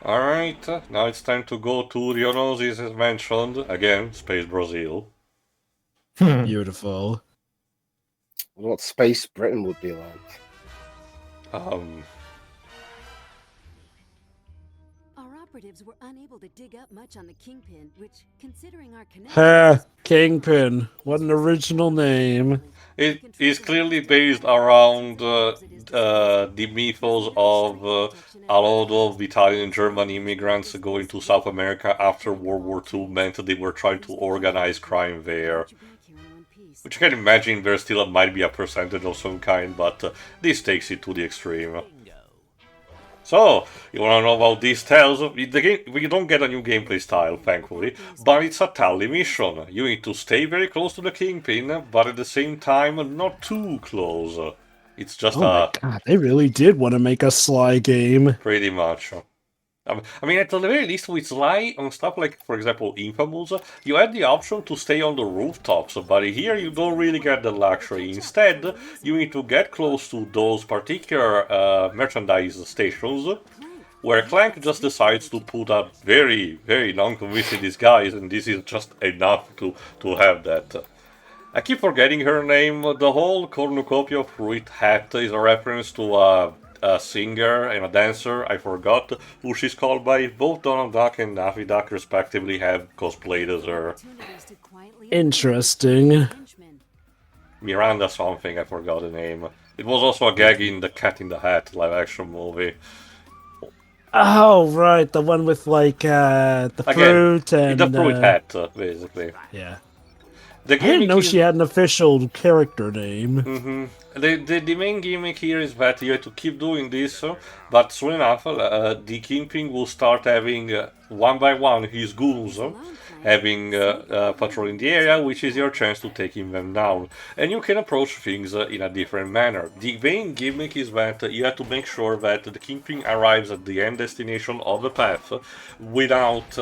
Alright, now it's time to go to Rionosis as mentioned. Again, Space Brazil. Beautiful. What Space Britain would be like. Our operatives were unable to dig up much on the Kingpin, which, considering our Ha! Kingpin. What an original name. It is clearly based around the mythos of a lot of Italian and German immigrants going to South America after World War II meant they were trying to organize crime there. Which I can imagine there still might be a percentage of some kind, but this takes it to the extreme. So, you wanna know about these tales? The game, we don't get a new gameplay style, thankfully, but it's a tally mission. You need to stay very close to the Kingpin, but at the same time, not too close. It's just my God, they really did want to make a Sly game. Pretty much. I mean, at the very least, with Sly on stuff like, for example, Infamous, you had the option to stay on the rooftops, but here you don't really get the luxury. Instead, you need to get close to those particular merchandise stations, where Clank just decides to put a very, very non-convincing disguise, and this is just enough to have that. I keep forgetting her name. The whole cornucopia of fruit hat is a reference to a singer and a dancer, I forgot who she's called by. Both Donald Duck and Daffy Duck respectively have cosplayed as her. Interesting. Miranda something, I forgot the name. It was also a gag in the Cat in the Hat live action movie. Oh, right, the one with like the fruit and... the fruit hat, basically. Yeah. I didn't know she had an official character name. The main gimmick here is that you have to keep doing this, but soon enough the Kingpin will start having one by one his goons having patrolling the area, which is your chance to taking them down. And you can approach things in a different manner. The main gimmick is that you have to make sure that the Kingpin arrives at the end destination of the path without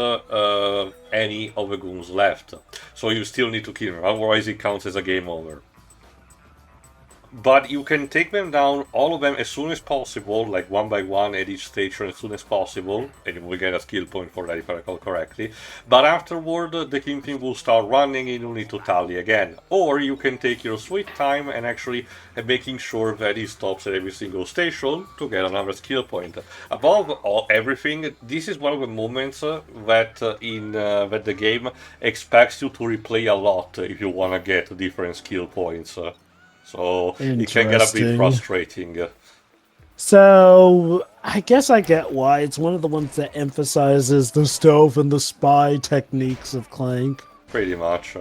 any of the goons left. So you still need to kill them, otherwise it counts as a game over. But you can take them down, all of them, as soon as possible, like one by one at each station as soon as possible, and you will get a skill point for that if I recall correctly. But afterward, the Kingpin will start running and you'll need to tally again. Or you can take your sweet time and actually making sure that he stops at every single station to get another skill point. Above everything, this is one of the moments that that the game expects you to replay a lot if you want to get different skill points. So it can get a bit frustrating. So I guess I get why. It's one of the ones that emphasizes the stealth and the spy techniques of Clank. Pretty much.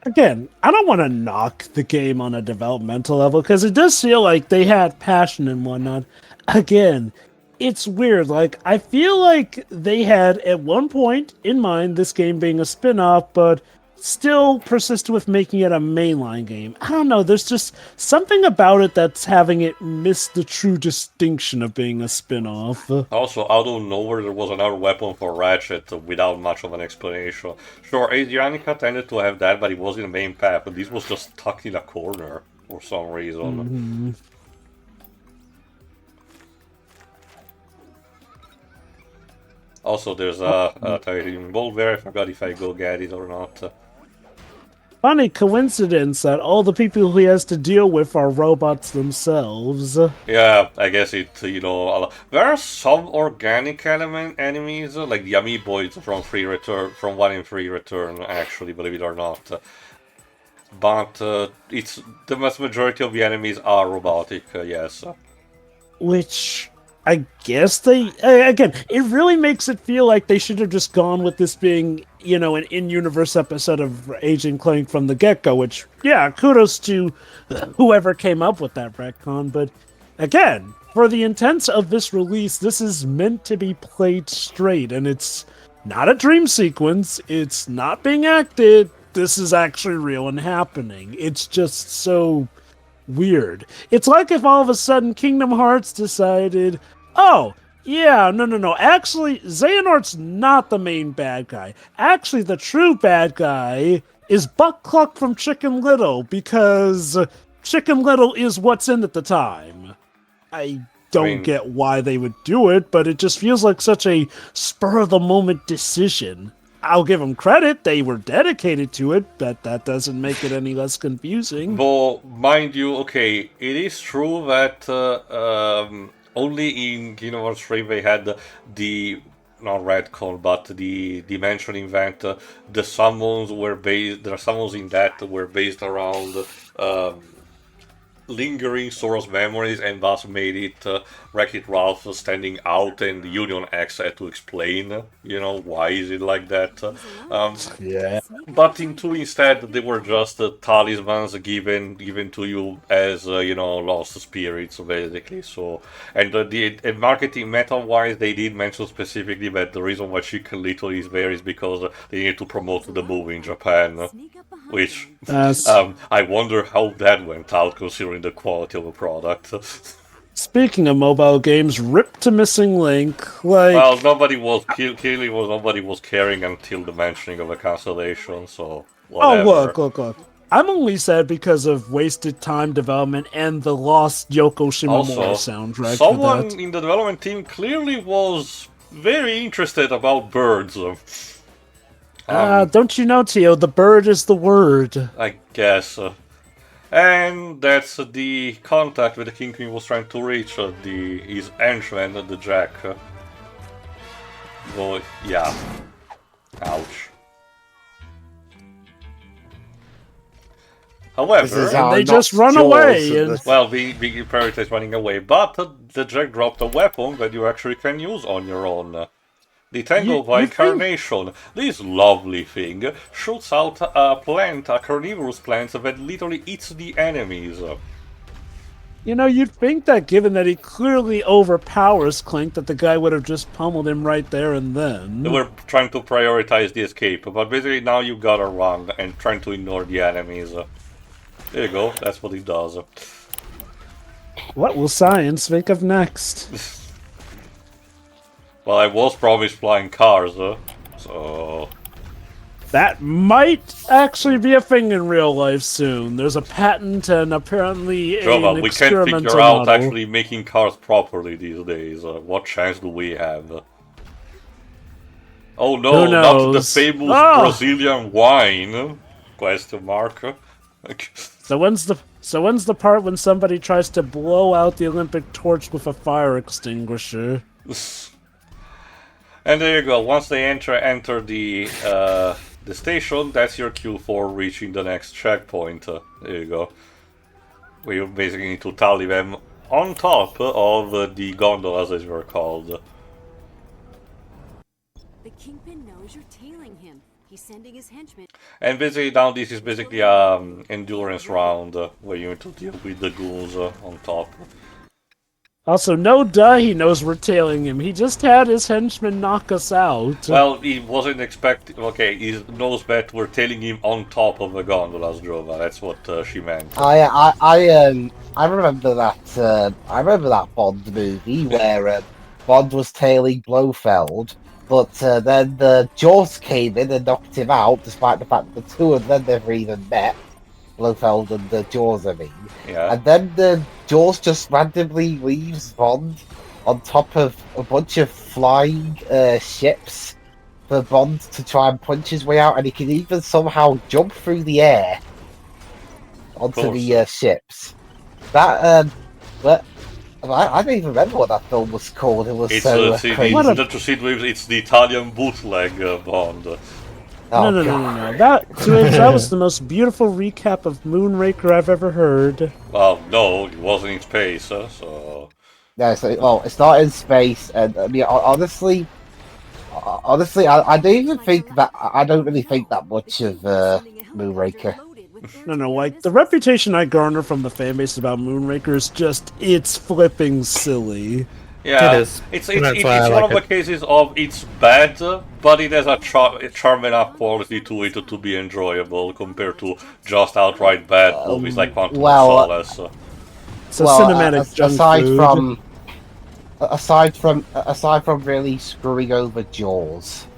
Again, I don't want to knock the game on a developmental level, because it does feel like they had passion and whatnot. Again, it's weird. Like, I feel like they had at one point in mind this game being a spin-off, but still persist with making it a mainline game. I don't know, there's just something about it that's having it miss the true distinction of being a spin-off. Also, out of nowhere there was another weapon for Ratchet without much of an explanation. Sure, Adrianica tended to have that, but it was in the main path, but this was just tucked in a corner for some reason. Also, there's a titanium bolt there. I forgot if I go get it or not. Funny coincidence that all the people he has to deal with are robots themselves. Yeah, I guess it, there are some organic enemies, like the Amiiboids from 1 in 3 Return, actually, believe it or not. But it's the vast majority of the enemies are robotic, yes. Which, I guess they... Again, it really makes it feel like they should have just gone with this being, an in-universe episode of Agent Clank from the get-go, which, yeah, kudos to whoever came up with that retcon, but again, for the intents of this release, this is meant to be played straight, and it's not a dream sequence, it's not being acted, this is actually real and happening. It's just so weird. It's like if all of a sudden Kingdom Hearts decided, oh, yeah, no. Actually, Xehanort's not the main bad guy. Actually, the true bad guy is Buck Cluck from Chicken Little, because Chicken Little is what's in at the time. I don't get why they would do it, but it just feels like such a spur-of-the-moment decision. I'll give them credit, they were dedicated to it, but that doesn't make it any less confusing. But mind you, okay, it is true that only in Kingdom Hearts 3 they had the, not retcon, but the dimension event. The summons were based, the summons in that were based around lingering Sora's memories, and thus made it Wreck-It Ralph standing out, and Union X had to explain, you know, why is it like that. Yeah. But in 2 instead, they were just talismans given to you as, you know, lost spirits, basically. So, and the marketing meta-wise, they did mention specifically that the reason why Chicken Little is there is because they need to promote the movie in Japan. Which, I wonder how that went out, considering the quality of the product. Speaking of mobile games, rip to Missing Link. Like, well, nobody was caring until the mentioning of a cancellation. So whatever. oh look! I'm only sad because of wasted time development and the lost Yoko Shimomura soundtrack. Someone in the development team clearly was very interested about birds. Don't you know, Tio? The bird is the word. I guess. And that's the contact that the Kingpin was trying to reach, his henchman, the Jack. Well, yeah. Ouch. However, they just run away. And... well, we prioritize running away, but the Jack dropped a weapon that you actually can use on your own. The Tangle of Incarnation. This lovely thing shoots out a plant, a carnivorous plant that literally eats the enemies. You know, you'd think that given that he clearly overpowers Clank, that the guy would have just pummeled him right there and then. They were trying to prioritize the escape, but basically now you gotta run and trying to ignore the enemies. There you go, that's what he does. What will science think of next? Well, I was promised flying cars, so... That might actually be a thing in real life soon. There's a patent and apparently Jova, an we can't experimental figure out model. actually making cars properly these days. What chance do we have? Oh no, not the famous Brazilian wine? Question mark. So when's the part when somebody tries to blow out the Olympic torch with a fire extinguisher? And there you go. Once they enter the station, that's your cue for reaching the next checkpoint. There you go. Where you basically need to tally them on top of the gondolas, as they're called. The Kingpin knows you're tailing him. He's sending his henchmen. And basically now this is basically endurance round where you need to deal with the ghouls on top. Also, no duh, he knows we're tailing him. He just had his henchmen knock us out. Well, he wasn't expecting... Okay, he knows that we're tailing him on top of the gondolas, Jova. That's what she meant. I remember that. I remember that Bond movie where Bond was tailing Blofeld, but then the Jaws came in and knocked him out, despite the fact that the two of them never even met. Blofeld and the Jaws, I mean. Yeah. And then the Jaws just randomly leaves Bond on top of a bunch of flying ships for Bond to try and punch his way out, and he can even somehow jump through the air onto the ships. That, but I don't even remember what that film was called. It was crazy. It's the Italian bootleg Bond. Oh, no. That was the most beautiful recap of Moonraker I've ever heard. Well, no, it wasn't in space, so... No, it's not in space, and I mean, honestly, I don't even think that. I don't really think that much of Moonraker. No, like, the reputation I garner from the fanbase about Moonraker is just, it's flipping silly. Yeah, it is. It's one of the cases of it's bad, but it has a charm enough quality to it to be enjoyable compared to just outright bad movies like Quantum of Solace. It's a cinematic junk food. Aside from really screwing over Jaws.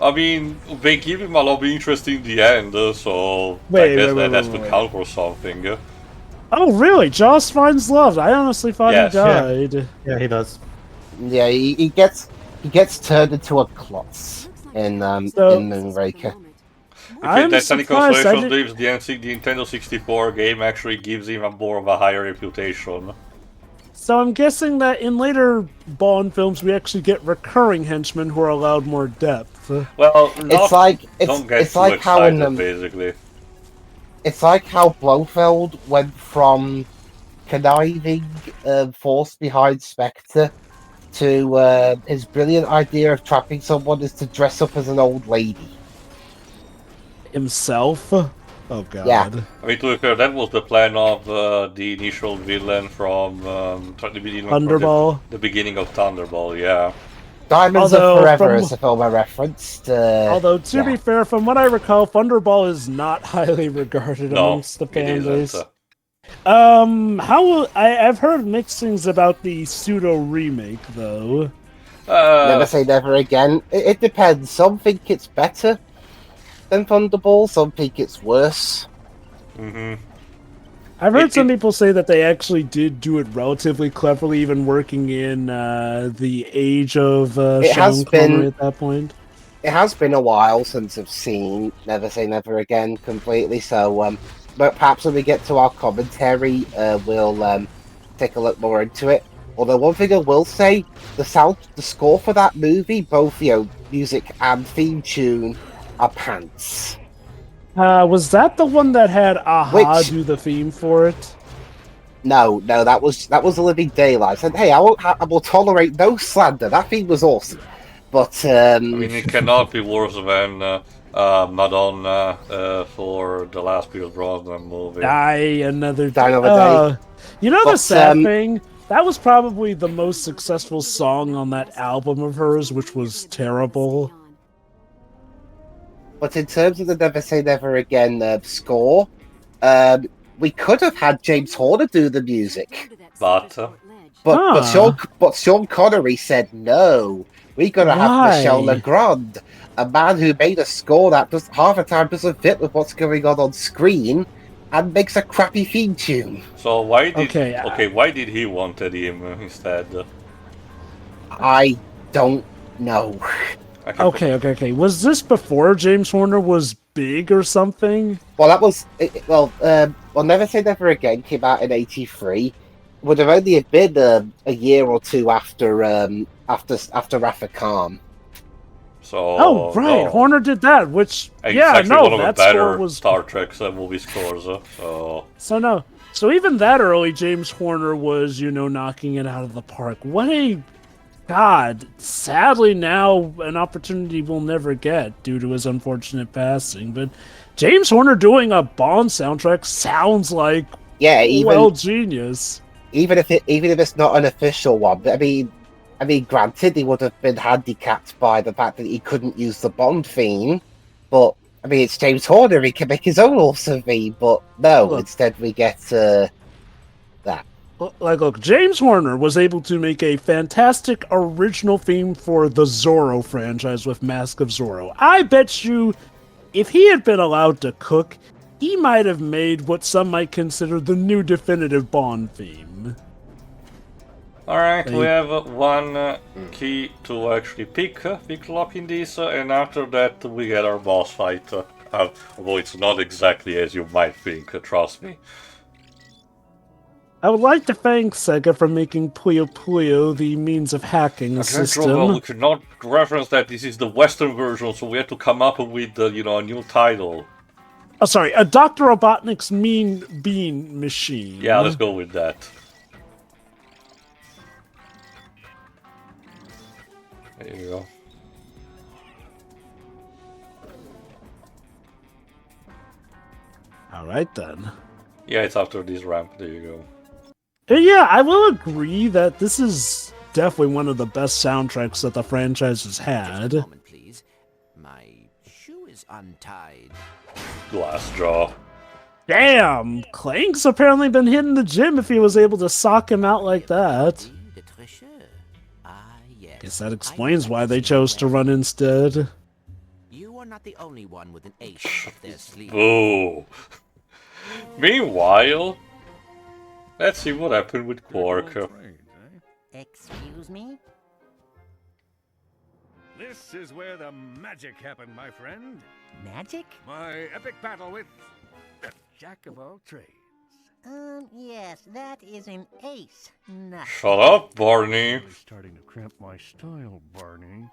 I mean, they give him a lot of interest in the end, so I guess that has to count for something. Oh, really? Joss finds love. I honestly thought Yes. he died. Yeah, he does. Yeah, he gets turned into a klutz in So- Moonraker. If I'm that's any surprised I consolation, didn't- the Nintendo 64 game actually gives him a more of a higher reputation. So I'm guessing that in later Bond films we actually get recurring henchmen who are allowed more depth. Well, It's don't get it's too like how excited, in basically. it's like how Blofeld went from conniving force behind Spectre to his brilliant idea of trapping someone is to dress up as an old lady. Himself? Oh god. Yeah. I mean, to be fair, that was the plan of the initial villain from Thunderball. the beginning of Thunderball, yeah. Diamonds Although, Are Forever from- is the film I referenced. Although, to yeah. be fair, from what I recall, Thunderball is not highly regarded No, amongst the it fan isn't. base. I've heard mixed things about the pseudo remake, though. Never say never again. It depends. Some think it's better than Thunderball. Some think it's worse. Mm-hmm. I've heard It- some people say that they actually did do it relatively cleverly, even working in the age of It has Sean Connery been- at that point. It has been a while since I've seen Never Say Never Again completely, so but perhaps when we get to our commentary, we'll take a look more into it. Although one thing I will say, the score for that movie, both music and theme tune, are pants. Was that the one that had Aha Which- do the theme for it? No, that was The Living Daylights. And hey, I will tolerate no slander. That theme was awesome, but I mean, it cannot be worse than Madonna for the last Pierce Brosnan movie. Die another Die Another Day. You know the But, sad thing? That was probably the most successful song on that album of hers, which was terrible. But in terms of the Never Say Never Again score, we could have had James Horner do the music, But, but Sean Connery said no. We gotta have Why? Michel Legrand, a man who made a score that just half the time doesn't fit with what's going on screen, and makes a crappy theme tune. So why did Okay, why did he wanted him instead? I don't know. I can- Okay. Was this before James Horner was big or something? Well, that was Never Say Never Again came out in '83. Would have only have been a year or two after Wrath of Khan. So Oh, right, no. Horner did that, which It's yeah, actually no, one of the that better score was Star Trek movie scores. So even that early James Horner was, knocking it out of the park. What a god! Sadly, now an opportunity we'll never get due to his unfortunate passing. But James Horner doing a Bond soundtrack sounds like Yeah, genius. even if it's not an official one. But I mean, granted, he would have been handicapped by the fact that he couldn't use the Bond theme. But I mean, it's James Horner; he can make his own awesome theme. But no, Look. instead we get that. Look, James Horner was able to make a fantastic original theme for the Zorro franchise with Mask of Zorro. I bet you, if he had been allowed to cook, he might have made what some might consider the new definitive Bond theme. All right, we Hey. have one key to actually pick lock in this, and after that we get our boss fight. Although it's not exactly as you might think, trust me. I would like to thank Sega for making Puyo Puyo the means of hacking a system. We could not reference that this is the Western version, so we had to come up with a new title. Oh, sorry, a Dr. Robotnik's Mean Bean Machine. Yeah, let's go with that. There you go. Alright then. Yeah, it's after this ramp. There you go. Yeah, I will agree that this is definitely one of the best soundtracks that the franchise has had. Moment, please. My shoe is untied. Glass jaw. Damn! Clank's apparently been hitting the gym if he was able to sock him out like that. The tricheur. Ah, yes. Guess that explains why they chose to run instead. You are not the only one with an ace up their sleeve. Boo. Meanwhile, Let's see what happened with Qwark. Excuse me? This is where the magic happened, my friend. Magic? My epic battle with the Jack of all trades. Yes, that is an ace. Nothing. Shut up, Barney. Really starting to cramp my style, Barney.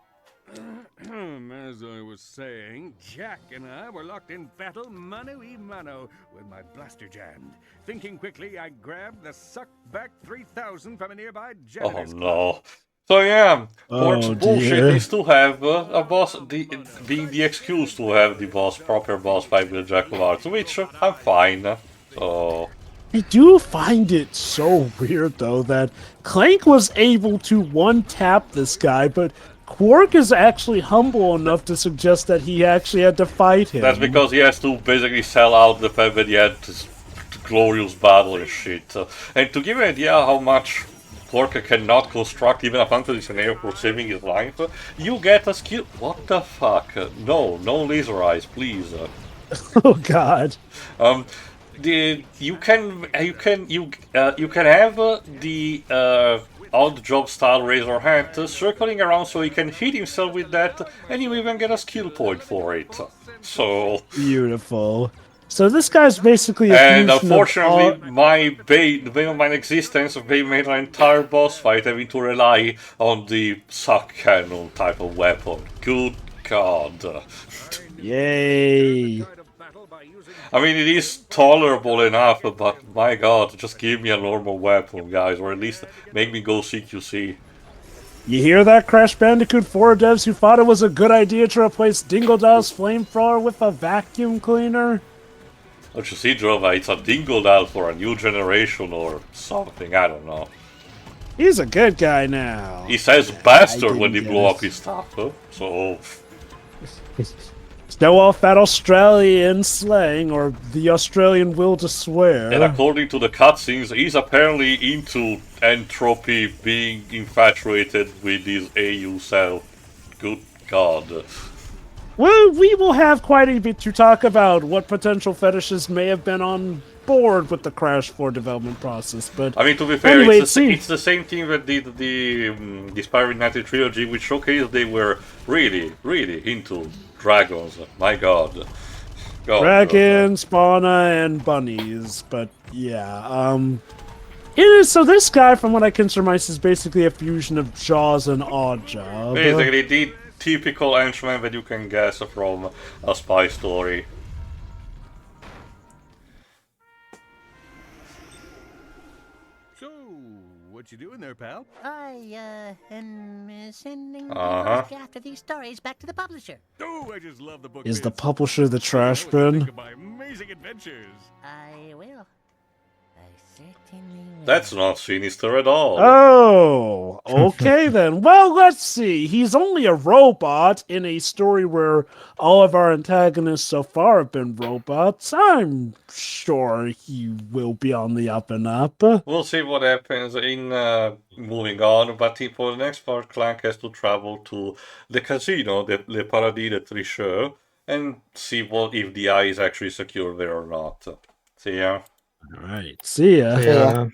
As I was saying, Jack and I were locked in battle mano a mano with my blaster jammed. Thinking quickly, I grabbed the suck-back 3000 from a nearby Oh janitor's no. So yeah, Qwark's Oh, bullshit dear. is to have a boss, being the excuse to have the proper boss fight with Jack of Hearts, which I'm fine. So I do find it so weird, though, that Clank was able to one-tap this guy, but Qwark is actually humble enough to suggest that he actually had to fight him. that's because he has to basically sell out the fact that he had this glorious battle and shit. And to give you an idea how much Qwark cannot construct even a fantasy scenario for saving his life, you get a skill. What the fuck? No laser eyes, please. Oh, God. You can have the odd job style razor hand circling around so he can hit himself with that, and you even get a skill point for it. So Beautiful. So this guy's basically a and fusion unfortunately, of the bane of my existence, they made an entire boss fight having to rely on the suck cannon type of weapon. Good God. Yay. I mean, it is tolerable enough, but my God, just give me a normal weapon, guys, or at least make me go CQC. You hear that, Crash Bandicoot 4 devs who thought it was a good idea to replace Dingledow's flamethrower with a vacuum cleaner? Don't you see, Drova? It's a Dingle for a new generation or something, I don't know. He's a good guy now. He says bastard when they didn't blow guess. up his stuff, huh? So... Show off that Australian slang, or the Australian will to swear. And according to the cutscenes, he's apparently into entropy, being infatuated with his AU self. Good God. Well, we will have quite a bit to talk about what potential fetishes may have been on board with the Crash 4 development process, but I mean, to be fair, anyway, it's the same team that did the Spyro Ignited trilogy, which showcased they were really into dragons. My God. Dragon, spawner, and bunnies. But yeah, it is. So this guy, from what I can surmise, is basically a fusion of Jaws and Oddjob. Basically, the typical henchman that you can guess from a spy story. So, what you doing there, pal? I am sending the Uh-huh. first draft of these stories back to the publisher. Oh, I just love the book. Is the biz. publisher the trash I know what to bin? think of my amazing adventures. I will. I certainly will. That's not sinister at all. Oh, okay then. Well, let's see. He's only a robot in a story where all of our antagonists so far have been robots. I'm sure he will be on the up and up. We'll see what happens in moving on, but for the next part, Clank has to travel to the casino, the Paradis de Tricheux, and see what if the eye is actually secure there or not. See ya. All right. See ya. Yeah.